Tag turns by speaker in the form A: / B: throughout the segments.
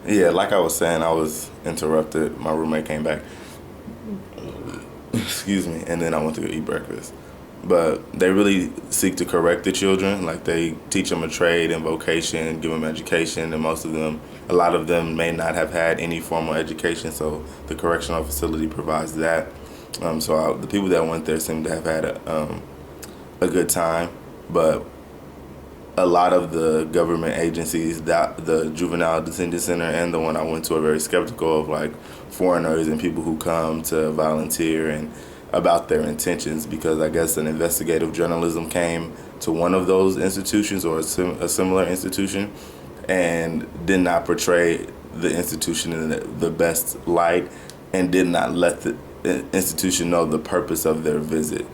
A: Yeah, like I was saying, I was interrupted. My roommate came back. Excuse me, and then I went to go eat breakfast. But they really seek to correct the children. Like they teach them a trade and vocation, give them education, and most of them, a lot of them may not have had any formal education. So the correctional facility provides that. The people that went there seem to have had a good time, but a lot of the government agencies, that the juvenile detention center and the one I went to, are very skeptical of like foreigners and people who come to volunteer and about their intentions, because I guess an investigative journalism came to one of those institutions or a similar institution and did not portray the institution in the best light and did not let the institution know the purpose of their visit.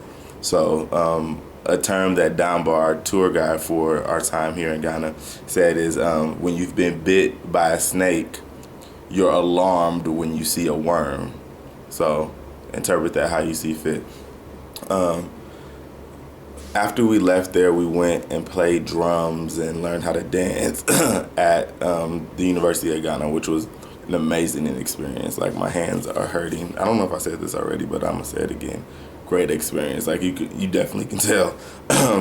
A: So a term that Dunbar, our tour guide for our time here in Ghana, said is when you've been bit by a snake, you're alarmed when you see a worm. So interpret that how you see fit. After we left there, we went and played drums and learned how to dance at the University of Ghana, which was an amazing experience. Like my hands are hurting. I don't know if I said this already, but I'm gonna say it again. Great experience. Like you definitely can tell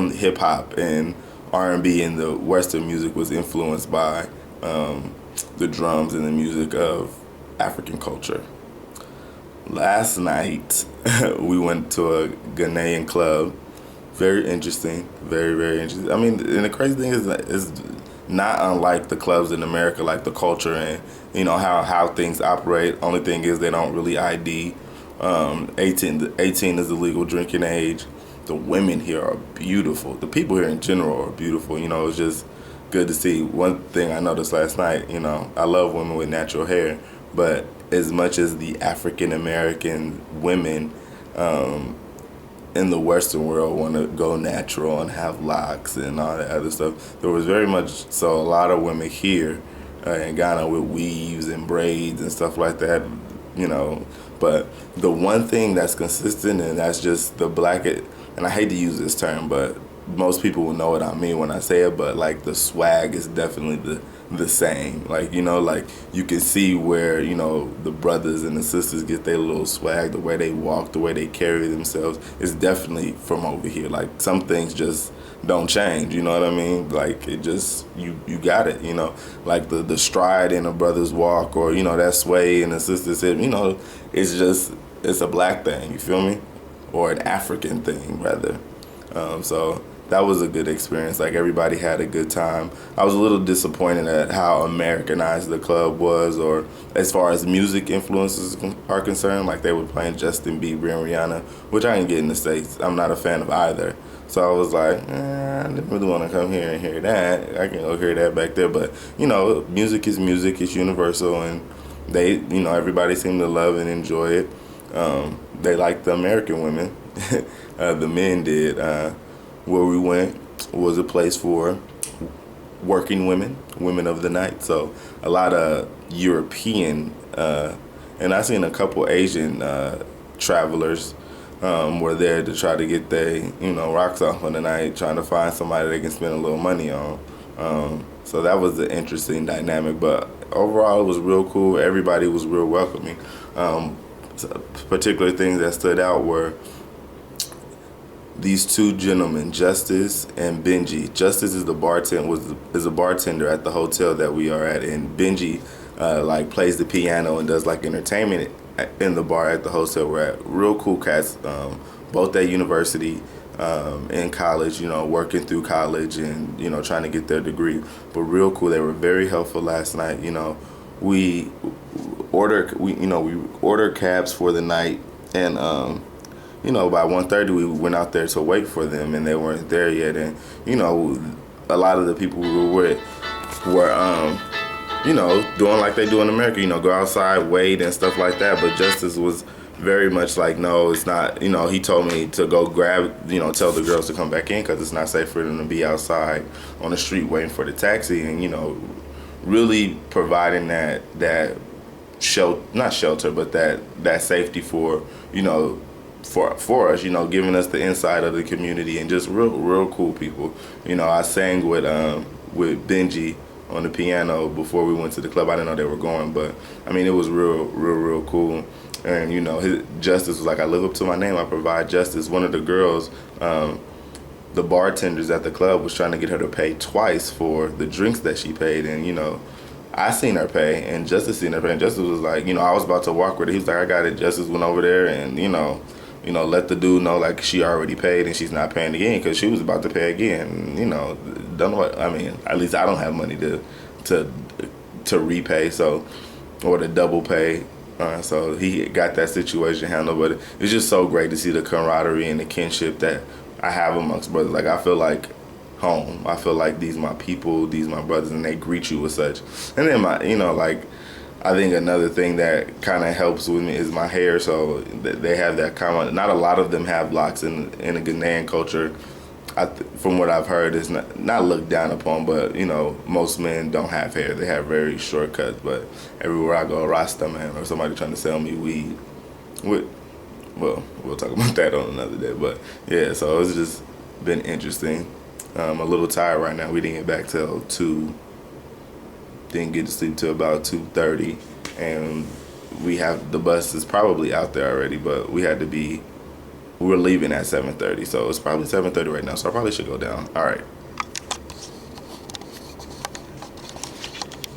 A: hip hop and R&B and the Western music was influenced by the drums and the music of African culture. Last night we went to a Ghanaian club. Very interesting. Very, very interesting. I mean, and the crazy thing is that it's not unlike the clubs in America, like the culture and how things operate. Only thing is they don't really ID. 18 is the legal drinking age. The women here are beautiful. The people here in general are beautiful. It's just good to see. One thing I noticed last night, I love women with natural hair, but as much as the African American women in the Western world want to go natural and have locks and all that other stuff, there was very much so a lot of women here in Ghana with weaves and braids and stuff like that, But the one thing that's consistent, and that's just the black, and I hate to use this term, but most people will know what I mean when I say it, but like the swag is definitely the same. Like, like you can see where, the brothers and the sisters get their little swag, the way they walk, the way they carry themselves is definitely from over here. Like some things just don't change, you know what I mean? Like it just, you got it, like the stride in a brother's walk, or, that sway in a sister's hip, it's a black thing, you feel me? Or an African thing, rather. So that was a good experience. Like everybody had a good time. I was a little disappointed at how Americanized the club was, or as far as music influences are concerned. Like they were playing Justin Bieber and Rihanna, which I didn't get in the States. I'm not a fan of either. So I was like, I didn't really want to come here and hear that. I can go hear that back there. But, music is music. It's universal. And they, everybody seemed to love and enjoy it. They liked the American women. The men did. Where we went was a place for working women, women of the night. So a lot of European, and I seen a couple Asian travelers were there to try to get their, rocks off on the night, trying to find somebody they can spend a little money on. So that was an interesting dynamic. But overall, it was real cool. Everybody was real welcoming. Particular things that stood out were these two gentlemen, Justice and Benji. Justice is is a bartender at the hotel that we are at, and Benji plays the piano and does like entertainment in the bar at the hotel we're at. Real cool cats, both at university, in college, working through college and trying to get their degree. But real cool. They were very helpful last night. We ordered cabs for the night, and by 1:30 we went out there to wait for them, and they weren't there yet. And a lot of the people we were with were doing like they do in America, go outside, wait and stuff like that. But Justice was very much like, no, it's not. He told me to go grab, tell the girls to come back in because it's not safe for them to be outside on the street waiting for the taxi. And really providing that not shelter, but that safety for for us, giving us the inside of the community, and just real cool people. I sang with Benji on the piano before we went to the club. I didn't know they were going, but I mean, it was real cool. And you know, Justice was like, I live up to my name, I provide justice. One of the girls, the bartenders at the club, was trying to get her to pay twice for the drinks that she paid. And you know, I seen her pay, and Justice seen her pay, and Justice was like, you know, I was about to walk with her. He was like, I got it. Justice went over there and you know, let the dude know like she already paid and she's not paying again, because she was about to pay again. You know, don't know what I mean. At least I don't have money to repay, so, or to double pay. So he got that situation handled, but it's just so great to see the camaraderie and the kinship that I have amongst brothers. Like, I feel like home. I feel like these my people, these my brothers, and they greet you with such. And then like, I think another thing that kind of helps with me is my hair. So they have that common. Not a lot of them have locks in the Ghanaian culture. From what I've heard, it's not looked down upon, but you know, most men don't have hair. They have very short cuts. But everywhere I go, a Rasta man or somebody trying to sell me weed. Well, we'll talk about that on another day. But yeah, so it's just been interesting. I'm a little tired right now. We didn't get back till 2. Didn't get to sleep till about 2:30, and the bus is probably out there already, but we're leaving at 7:30, so it's probably 7:30 right now, so I probably should go down. All right.